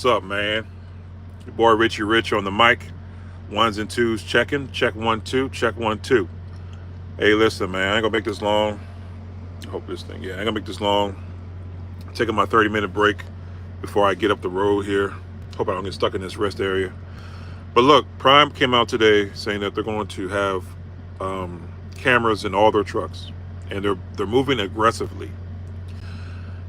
What's up, man? Your boy Richie Rich on the mic. Ones and twos checking. Check 1 2. Check 1 2. Hey, listen, man. I ain't gonna make this long. I hope this thing. Yeah, I ain't gonna make this long. Taking my 30-minute break before I get up the road here. Hope I don't get stuck in this rest area. But look, Prime came out today saying that they're going to have cameras in all their trucks, and they're moving aggressively.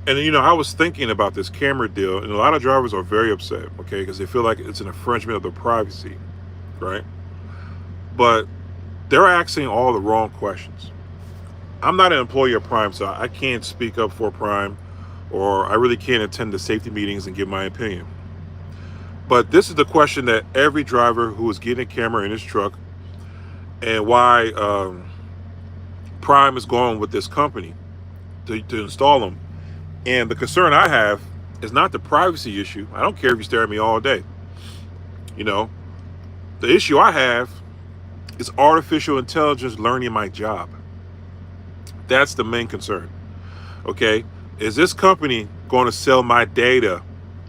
And I was thinking about this camera deal, and a lot of drivers are very upset, okay, because they feel like it's an infringement of their privacy, right? But they're asking all the wrong questions. I'm not an employee of Prime, so I can't speak up for Prime, or I really can't attend the safety meetings and give my opinion. But this is the question that every driver who is getting a camera in his truck, and why Prime is going with this company to install them. And the concern I have is not the privacy issue. I don't care if you stare at me all day. The issue I have is artificial intelligence learning my job. That's the main concern. Okay? Is this company going to sell my data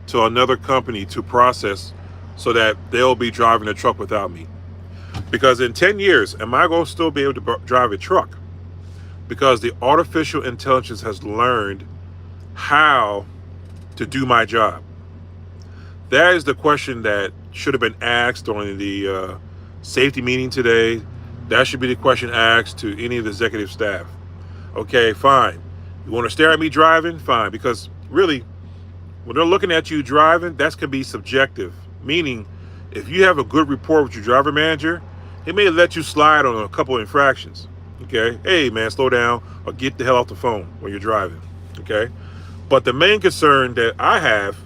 to another company to process so that they'll be driving a truck without me? Because in 10 years, am I going to still be able to drive a truck? Because the artificial intelligence has learned how to do my job. That is the question that should have been asked during the safety meeting today. That should be the question asked to any of the executive staff. Okay, fine. You want to stare at me driving? Fine. Because really, when they're looking at you driving, that can be subjective. Meaning, if you have a good rapport with your driver manager, he may let you slide on a couple of infractions. Okay? Hey, man, slow down or get the hell off the phone when you're driving. Okay? But the main concern that I have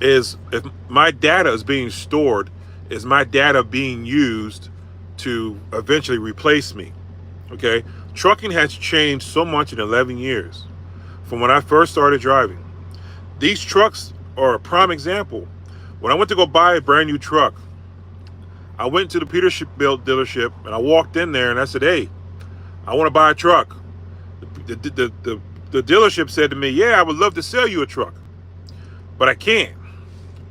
is, if my data is being stored, is my data being used to eventually replace me? Okay? Trucking has changed so much in 11 years from when I first started driving. These trucks are a prime example. When I went to go buy a brand new truck, I went to the Peterbilt dealership and I walked in there and I said, hey, I want to buy a truck. The dealership said to me, yeah, I would love to sell you a truck, but I can't.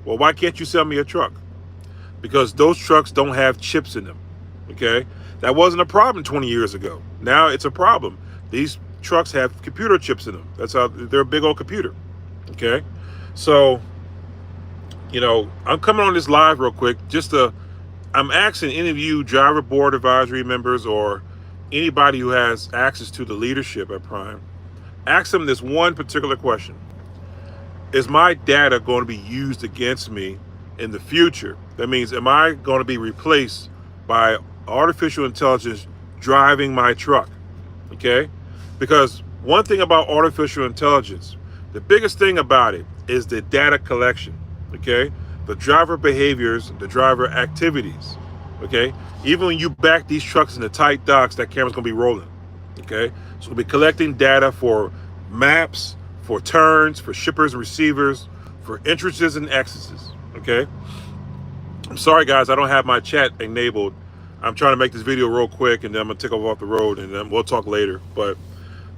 Well, why can't you sell me a truck? Because those trucks don't have chips in them, okay? That wasn't a problem 20 years ago. Now it's a problem. These trucks have computer chips in them. That's how they're a big old computer, okay? So, I'm coming on this live real quick I'm asking any of you driver board advisory members or anybody who has access to the leadership at Prime, ask them this one particular question. Is my data going to be used against me in the future? That means, am I going to be replaced by artificial intelligence driving my truck? Okay? Because one thing about artificial intelligence, the biggest thing about it is the data collection. Okay? The driver behaviors, the driver activities. Okay? Even when you back these trucks into tight docks, that camera's going to be rolling. Okay? So we'll be collecting data for maps, for turns, for shippers and receivers, for entrances and exits. Okay? I'm sorry, guys, I don't have my chat enabled. I'm trying to make this video real quick, and then I'm going to take off the road, and then we'll talk later. But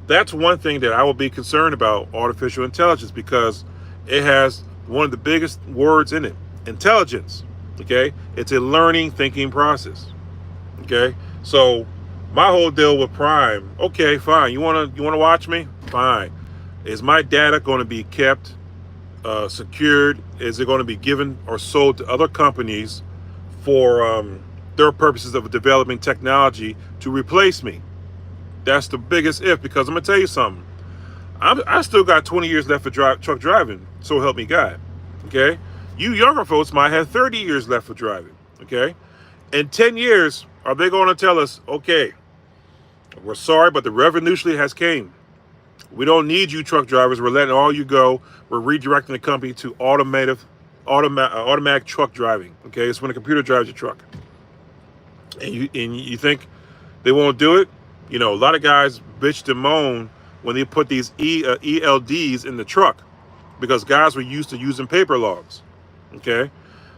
that's one thing that I will be concerned about, artificial intelligence, because it has one of the biggest words in it, intelligence. Okay? It's a learning, thinking process. Okay? So my whole deal with Prime, okay, fine. You wanna watch me? Fine. Is my data going to be kept secured? Is it going to be given or sold to other companies for their purposes of developing technology to replace me? That's the biggest if, because I'm gonna tell you something. I still got 20 years left for truck driving, so help me God. Okay? You younger folks might have 30 years left for driving. Okay? In 10 years, are they going to tell us, okay, we're sorry, but the revolution has came. We don't need you truck drivers. We're letting all you go. We're redirecting the company to automatic truck driving. Okay? It's when a computer drives your truck. And you think they won't do it? A lot of guys bitched and moan when they put these ELDs in the truck, because guys were used to using paper logs. Okay?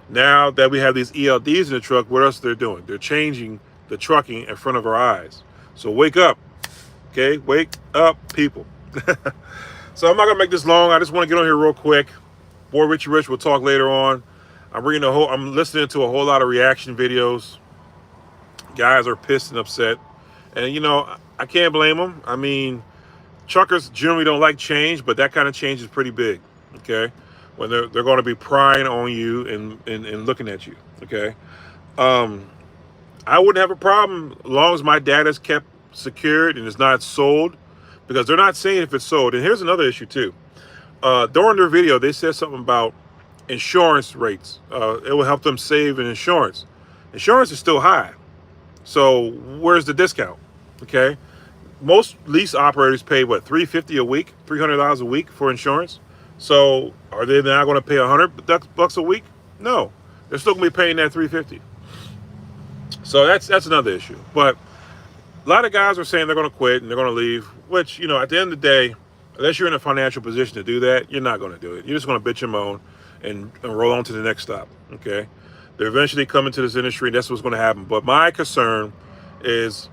Now that we have these ELDs in the truck, what else they're doing? They're changing the trucking in front of our eyes. So wake up. Okay? Wake up, people. So I'm not going to make this long. I just want to get on here real quick. Boy Richie Rich will talk later on. I'm listening to a whole lot of reaction videos. Guys are pissed and upset. And, I can't blame them. I mean, truckers generally don't like change, but that kind of change is pretty big, okay? When they're going to be prying on you and looking at you, okay? I wouldn't have a problem as long as my data is kept secured and it's not sold, because they're not saying if it's sold. And here's another issue too. During their video, they said something about insurance rates. It will help them save in insurance. Insurance is still high. So where's the discount? Okay. Most lease operators pay what, $350 a week, $300 a week for insurance. So are they now going to pay $100 a week? No, they're still going to be paying that $350. So that's another issue. But a lot of guys are saying they're going to quit and they're going to leave, which, at the end of the day, unless you're in a financial position to do that, you're not going to do it. You're just going to bitch and moan and roll on to the next stop, okay? They're eventually coming to this industry, and that's what's going to happen. But my concern is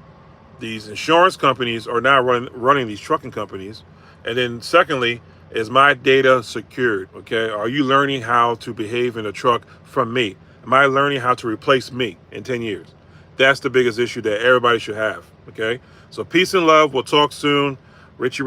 these insurance companies are now running these trucking companies. And then secondly, is my data secured, okay? Are you learning how to behave in a truck from me? Am I learning how to replace me in 10 years? That's the biggest issue that everybody should have, okay? So peace and love. We'll talk soon. Richie